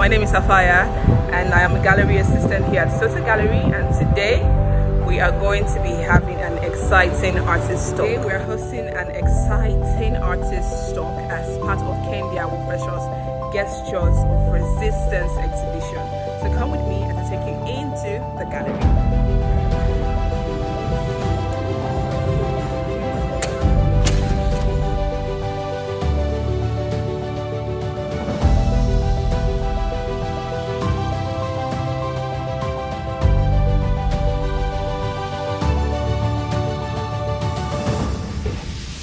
My name is Afaya and I am a gallery assistant here at Soto Gallery, and today we are going to be having an exciting artist talk. Today we are hosting an exciting artist talk as part of Kehinde Awofeso's Gestures of Resistance exhibition. So come with me as I take you into the gallery.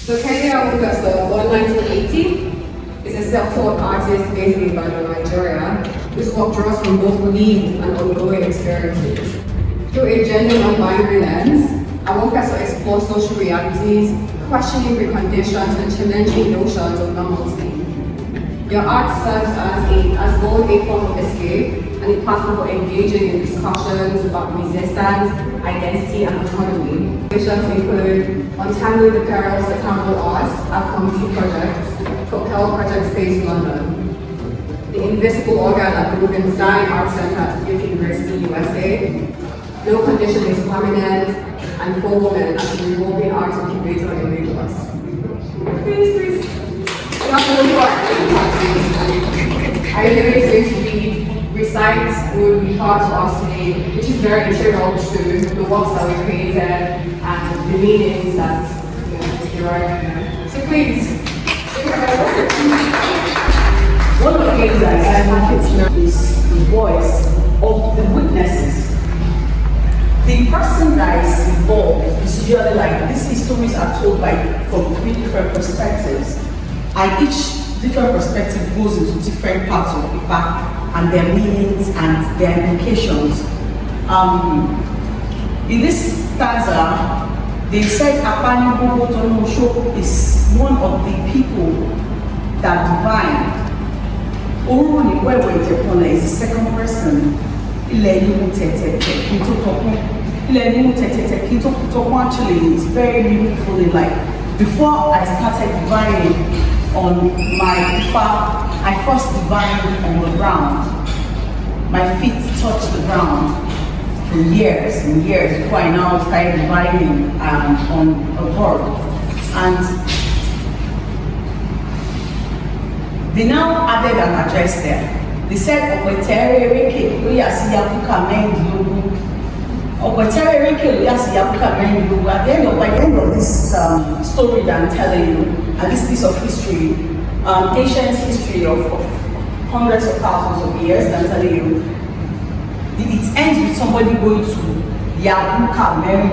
So Kehinde Awofeso, born 1980, is a self-taught artist based in Ibadan, Nigeria, whose work draws from both lived and ongoing experiences. Through a gender non-binary lens, Awofeso explores social realities, questioning preconditions and challenging notions of normalcy. Your art serves as both a form of escape and a platform for engaging in discussions about resistance, identity, and autonomy. Exhibitions include Untangling the Perils That Tangle Us, our community project, Propel Project Space London, The Invisible Organ at the Rubenstein Art Center at Duke University, USA, No Condition is Permanent, and For Women at the Revolving Art Incubator in Lagos. Please. Our lyrics going to be recite will be taught to us today, which is very integral to the works that we created and the meanings that we derive. So please. One of the things that I market now is the voice of the witnesses. The person that is involved is usually like, these stories are told from 3 different perspectives, and each different perspective goes into different parts of the fact and their meanings and their implications. In this stanza, they said Apani Bobotono is one of the people that divined. Oruni Wewe Jepona is the second person. Actually is very meaningfully like, before I started divining on my Ifa, I first divined on the ground. My feet touched the ground for years and years before I now started divining on a board. And they now added an address there. They said, at the end of this story that I'm telling you, and this piece of history, ancient history of hundreds of thousands of years that I'm telling you, it ends with somebody going to Yabuka Mary,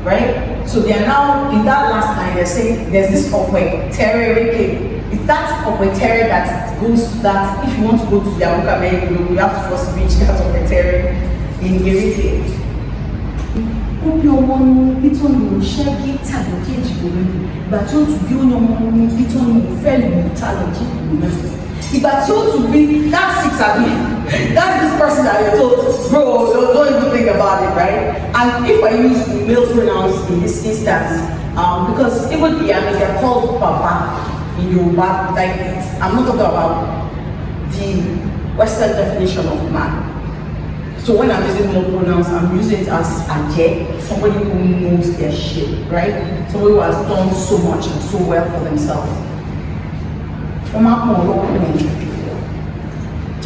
right? So they are now, in that last line, they're saying there's this Terereke. It's that Terre that goes to that, if you want to go to Yabuka Mary, you have to first reach that Terre in Irete. That's this person that you're told, bro, don't even think about it, right? And if I use male pronouns in this instance, because even they're called Papa in Yoruba, like I'm not talking about the Western definition of man. So when I'm using male pronouns, I'm using it as Aje, somebody who knows their shit, right? Somebody who has done so much and so well for themselves.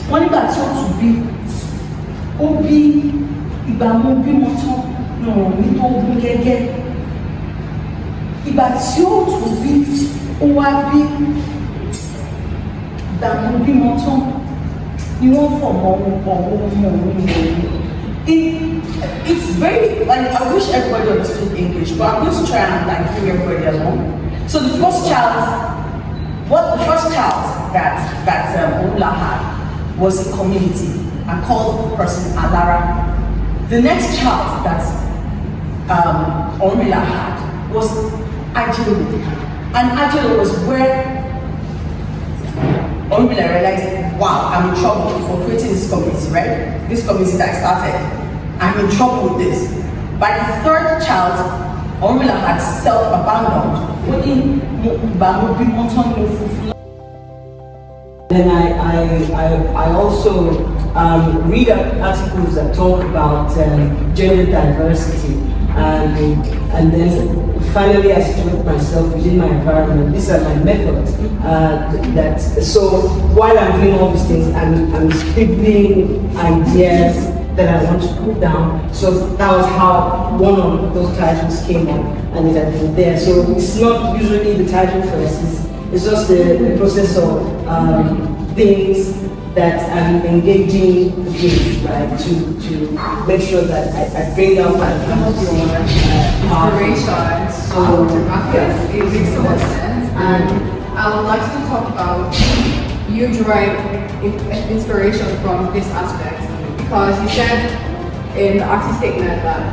Wọ́n nígbà tí ó tún bí, ó bí ìgbà mo bí mo tán lọ́rùn mi tó gún gẹ́gẹ́. Ìgbà tí ó tún bí, ó wá bí ìgbà mo bí mo tán ni wọ́n fọ̀ mọ́. It's very, like, I wish everybody understood English, but I'm going to try and bring everybody along. So the first child that Ola had was a community and called the person Alara. The next child that Ormila had was Ajilo. And Ajilo was where Ormila realized, wow, I'm in trouble for creating this community, right? This community that I started, I'm in trouble with this. By the third child, Ormila had self-abandoned. Then I also read articles that talk about gender diversity, and then finally I situate myself within my environment. These are my methods. So while I'm doing all these things, I'm scribbling ideas that I want to put down. So that was how one of those titles came up, and it had been there. So it's not usually the title first. It's just the process of things that I'm engaging with, right? To make sure that I bring out my inspiration. So it makes so much sense. And I would like to talk about you derive inspiration from this aspect, because you said in the artist statement that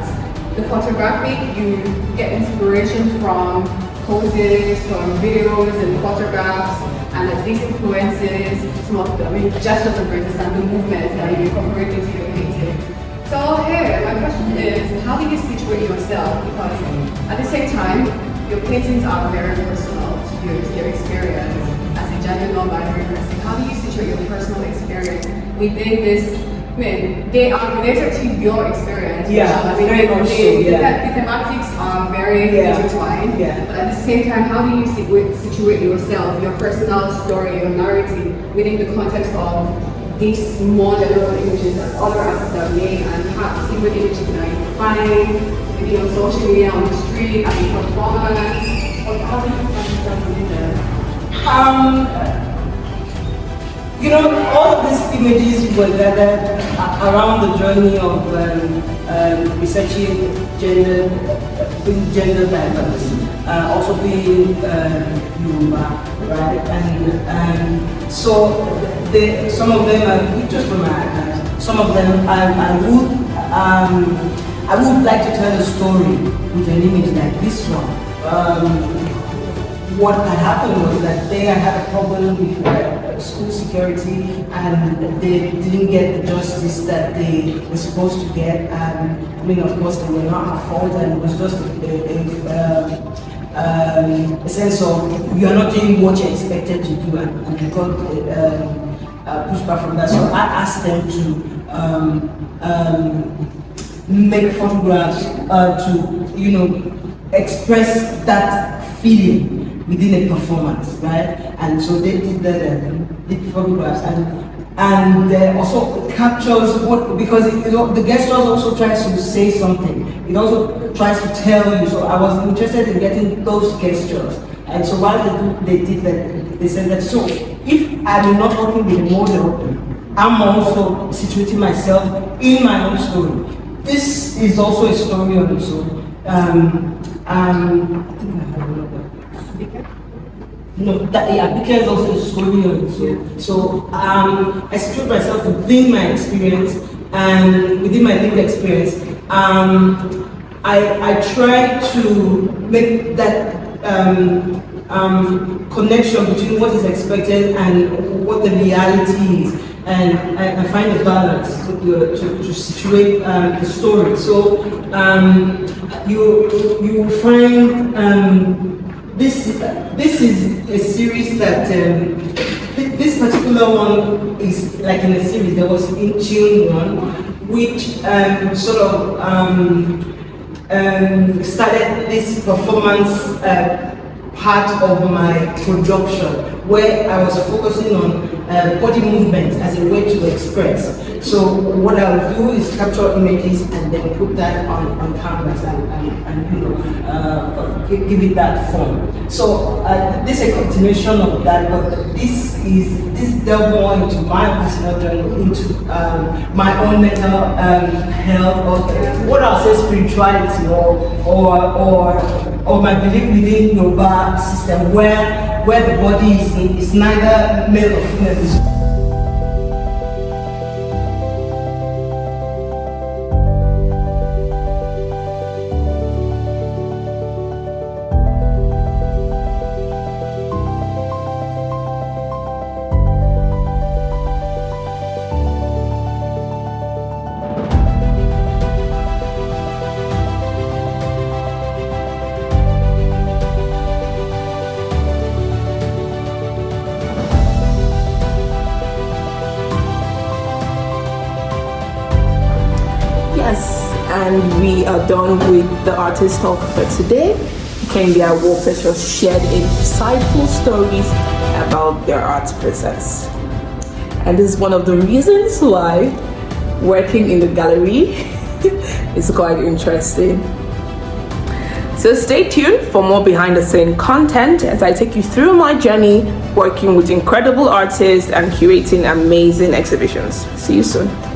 the photographic, you get inspiration from poses, from videos and photographs, and that these influences some of the gestures and phrases and the movements that you incorporate into your painting. So here, my question is, how do you situate yourself? Because at the same time, your paintings are very personal to you, to your experience as a gender non-binary person. How do you situate your personal experience within this? I mean, they are related to your experience. Yeah, I mean, very much so, yeah. The thematics are very intertwined. Yeah. But at the same time, how do you situate yourself, your personal story, your narrative within the context of these more general images that other artists have made, and perhaps even images that you find maybe on social media, on the street, as a performance? Or how do you find yourself within there? All of these images were gathered around the journey of researching gender diversity, also being Yoruba, right? And so some of them are pictures from my archives. Some of them I would like to tell a story with an image like this one. What had happened was that I had a problem with school security, and they didn't get the justice that they were supposed to get. Of course, they were not at fault, and it was just a sense of you are not doing what you're expected to do, and they got pushback from that. So I asked them to make photographs to express that feeling within a performance, right? And so they did that, did photographs, and also captures what, because the gestures also tries to say something. It also tries to tell you. So I was interested in getting those gestures, and so while they did that, they said that. So if I'm not working with a model, I'm also situating myself in my own story. This is also a story on its own. I think I have another. Because also a story on its own. So I situate myself within my experience and within my lived experience. I try to make that connection between what is expected and what the reality is, and I find a balance to situate the story. So you find this is a series that this particular one is like in a series. There was In Tune one, which sort of started this performance part of my production, where I was focusing on body movement as a way to express. So what I would do is capture images and then put that on canvas and give it that form. So this is a continuation of that, but this delves more into my personal journey, into my own mental health, or what I'll say spirituality, or my belief within Yoruba system, where the body is neither male or female. Yes, and we are done with the artist talk for today. Kehinde and Awofeso shared insightful stories about their art process. And this is one of the reasons why working in the gallery is quite interesting. So stay tuned for more behind the scene content as I take you through my journey working with incredible artists and curating amazing exhibitions. See you soon.